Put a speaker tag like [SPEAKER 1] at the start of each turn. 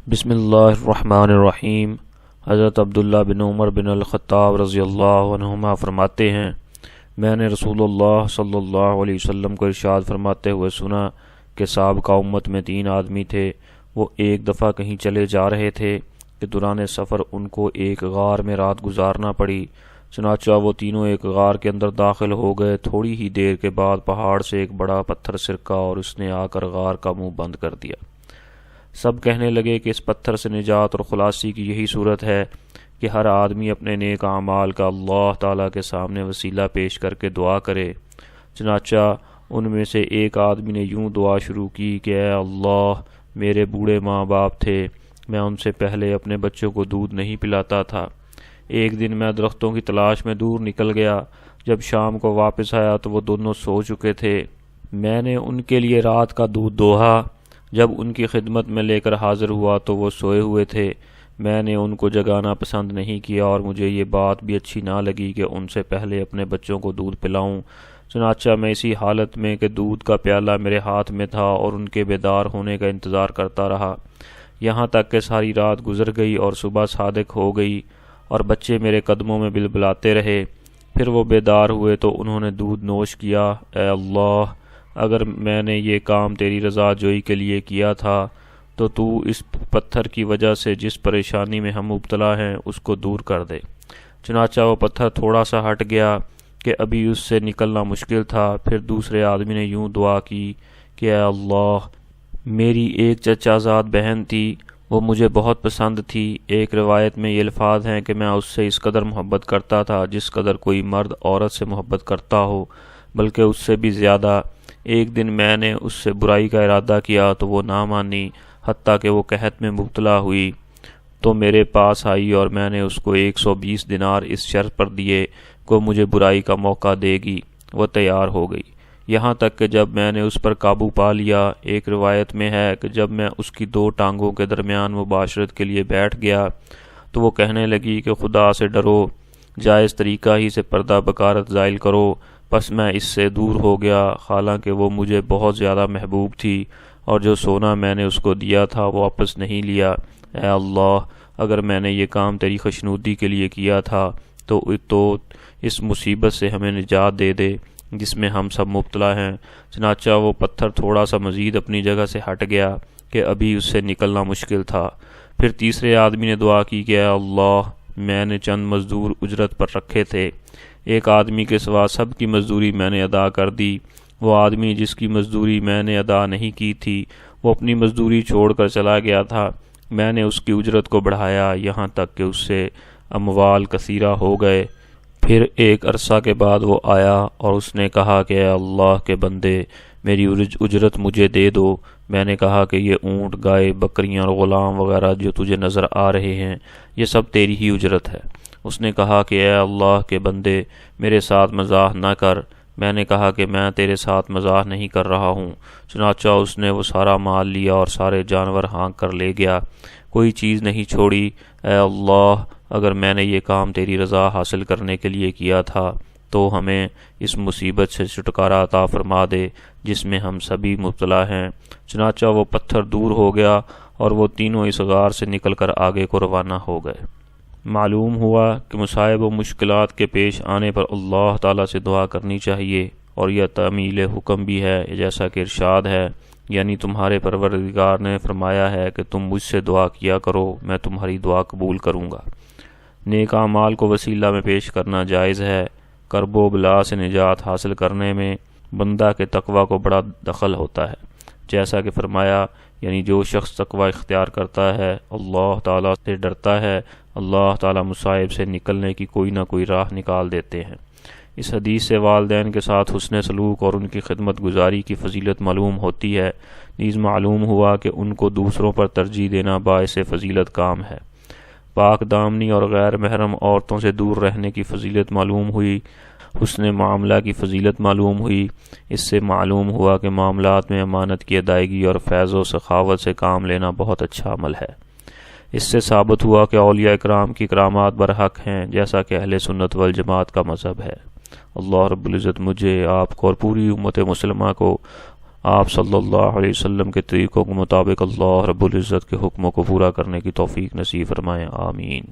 [SPEAKER 1] بسم اللہ الرحمن الرحیم۔ حضرت عبداللہ بن عمر بن الخطاب رضی اللہ عنہما فرماتے ہیں، میں نے رسول اللہ صلی اللہ علیہ وسلم کو ارشاد فرماتے ہوئے سنا کہ سابقہ امت میں 3 آدمی تھے۔ وہ ایک دفعہ کہیں چلے جا رہے تھے کہ دوران سفر ان کو ایک غار میں رات گزارنا پڑی۔ چنانچہ وہ تینوں ایک غار کے اندر داخل ہو گئے۔ تھوڑی ہی دیر کے بعد پہاڑ سے ایک بڑا پتھر سرکا اور اس نے آ کر غار کا منہ بند کر دیا۔ سب کہنے لگے کہ اس پتھر سے نجات اور خلاصی کی یہی صورت ہے کہ ہر آدمی اپنے نیک اعمال کا اللہ تعالیٰ کے سامنے وسیلہ پیش کر کے دعا کرے۔ چنانچہ ان میں سے ایک آدمی نے یوں دعا شروع کی کہ اے اللہ، میرے بوڑھے ماں باپ تھے، میں ان سے پہلے اپنے بچوں کو دودھ نہیں پلاتا تھا۔ ایک دن میں درختوں کی تلاش میں دور نکل گیا۔ جب شام کو واپس آیا تو وہ دونوں سو چکے تھے۔ میں نے ان کے لیے رات کا دودھ دوہا۔ جب ان کی خدمت میں لے کر حاضر ہوا تو وہ سوئے ہوئے تھے۔ میں نے ان کو جگانا پسند نہیں کیا اور مجھے یہ بات بھی اچھی نہ لگی کہ ان سے پہلے اپنے بچوں کو دودھ پلاؤں۔ چنانچہ میں اسی حالت میں کہ دودھ کا پیالہ میرے ہاتھ میں تھا اور ان کے بیدار ہونے کا انتظار کرتا رہا، یہاں تک کہ ساری رات گزر گئی اور صبح صادق ہو گئی اور بچے میرے قدموں میں بلبلاتے رہے۔ پھر وہ بیدار ہوئے تو انہوں نے دودھ نوش کیا۔ اے اللہ، اگر میں نے یہ کام تیری رضا جوئی کے لیے کیا تھا تو تو اس پتھر کی وجہ سے جس پریشانی میں ہم مبتلا ہیں اس کو دور کر دے۔ چنانچہ وہ پتھر تھوڑا سا ہٹ گیا کہ ابھی اس سے نکلنا مشکل تھا۔ پھر دوسرے آدمی نے یوں دعا کی کہ اے اللہ، میری ایک چچا زاد بہن تھی، وہ مجھے بہت پسند تھی۔ ایک روایت میں یہ الفاظ ہیں کہ میں اس سے اس قدر محبت کرتا تھا جس قدر کوئی مرد عورت سے محبت کرتا ہو، بلکہ اس سے بھی زیادہ۔ ایک دن میں نے اس سے برائی کا ارادہ کیا تو وہ نہ مانی، حتیٰ کہ وہ قحط میں مبتلا ہوئی تو میرے پاس آئی اور میں نے اس کو 120 دینار اس شرط پر دیے کہ مجھے برائی کا موقع دے گی۔ وہ تیار ہو گئی، یہاں تک کہ جب میں نے اس پر قابو پا لیا۔ ایک روایت میں ہے کہ جب میں اس کی 2 ٹانگوں کے درمیان مباشرت کے لیے بیٹھ گیا تو وہ کہنے لگی کہ خدا سے ڈرو، جائز طریقہ ہی سے پردہ بکارت زائل کرو۔ پس میں اس سے دور ہو گیا، حالانکہ وہ مجھے بہت زیادہ محبوب تھی اور جو سونا میں نے اس کو دیا تھا وہ واپس نہیں لیا۔ اے اللہ، اگر میں نے یہ کام تیری خوشنودی کے لیے کیا تھا تو اس مصیبت سے ہمیں نجات دے دے جس میں ہم سب مبتلا ہیں۔ چنانچہ وہ پتھر تھوڑا سا مزید اپنی جگہ سے ہٹ گیا کہ ابھی اس سے نکلنا مشکل تھا۔ پھر تیسرے آدمی نے دعا کی کہ اے اللہ، میں نے چند مزدور اجرت پر رکھے تھے، ایک آدمی کے سوا سب کی مزدوری میں نے ادا کر دی۔ وہ آدمی جس کی مزدوری میں نے ادا نہیں کی تھی وہ اپنی مزدوری چھوڑ کر چلا گیا تھا۔ میں نے اس کی اجرت کو بڑھایا یہاں تک کہ اس سے اموال کثیرہ ہو گئے۔ پھر ایک عرصہ کے بعد وہ آیا اور اس نے کہا کہ اے اللہ کے بندے، میری اجرت مجھے دے دو۔ میں نے کہا کہ یہ اونٹ، گائے، بکریاں اور غلام وغیرہ جو تجھے نظر آ رہے ہیں یہ سب تیری ہی اجرت ہے۔ اس نے کہا کہ اے اللہ کے بندے، میرے ساتھ مزاح نہ کر۔ میں نے کہا کہ میں تیرے ساتھ مزاح نہیں کر رہا ہوں۔ چنانچہ اس نے وہ سارا مال لیا اور سارے جانور ہانک کر لے گیا، کوئی چیز نہیں چھوڑی۔ اے اللہ، اگر میں نے یہ کام تیری رضا حاصل کرنے کے لیے کیا تھا تو ہمیں اس مصیبت سے چھٹکارا عطا فرما دے جس میں ہم سبھی مبتلا ہیں۔ چنانچہ وہ پتھر دور ہو گیا اور وہ تینوں اس غار سے نکل کر آگے کو روانہ ہو گئے۔ معلوم ہوا کہ مصائب و مشکلات کے پیش آنے پر اللہ تعالیٰ سے دعا کرنی چاہیے، اور یہ تعمیل حکم بھی ہے، جیسا کہ ارشاد ہے، یعنی تمہارے پروردگار نے فرمایا ہے کہ تم مجھ سے دعا کیا کرو، میں تمہاری دعا قبول کروں گا۔ نیک اعمال کو وسیلہ میں پیش کرنا جائز ہے۔ کرب و بلا سے نجات حاصل کرنے میں بندہ کے تقوی کو بڑا دخل ہوتا ہے، جیسا کہ فرمایا، یعنی جو شخص تقوی اختیار کرتا ہے، اللہ تعالیٰ سے ڈرتا ہے، اللہ تعالیٰ مصائب سے نکلنے کی کوئی نہ کوئی راہ نکال دیتے ہیں۔ اس حدیث سے والدین کے ساتھ حسن سلوک اور ان کی خدمت گزاری کی فضیلت معلوم ہوتی ہے۔ نیز معلوم ہوا کہ ان کو دوسروں پر ترجیح دینا باعث فضیلت کام ہے۔ پاک دامنی اور غیر محرم عورتوں سے دور رہنے کی فضیلت معلوم ہوئی۔ حسن معاملہ کی فضیلت معلوم ہوئی۔ اس سے معلوم ہوا کہ معاملات میں امانت کی ادائیگی اور فیض و سخاوت سے کام لینا بہت اچھا عمل ہے۔ اس سے ثابت ہوا کہ اولیاء اکرام کی کرامات برحق ہیں، جیسا کہ اہل سنت والجماعت کا مذہب ہے۔ اللہ رب العزت مجھے، آپ کو اور پوری امت مسلمہ کو آپ صلی اللہ علیہ وسلم کے طریقوں کے مطابق اللہ رب العزت کے حکموں کو پورا کرنے کی توفیق نصیب فرمائیں، آمین۔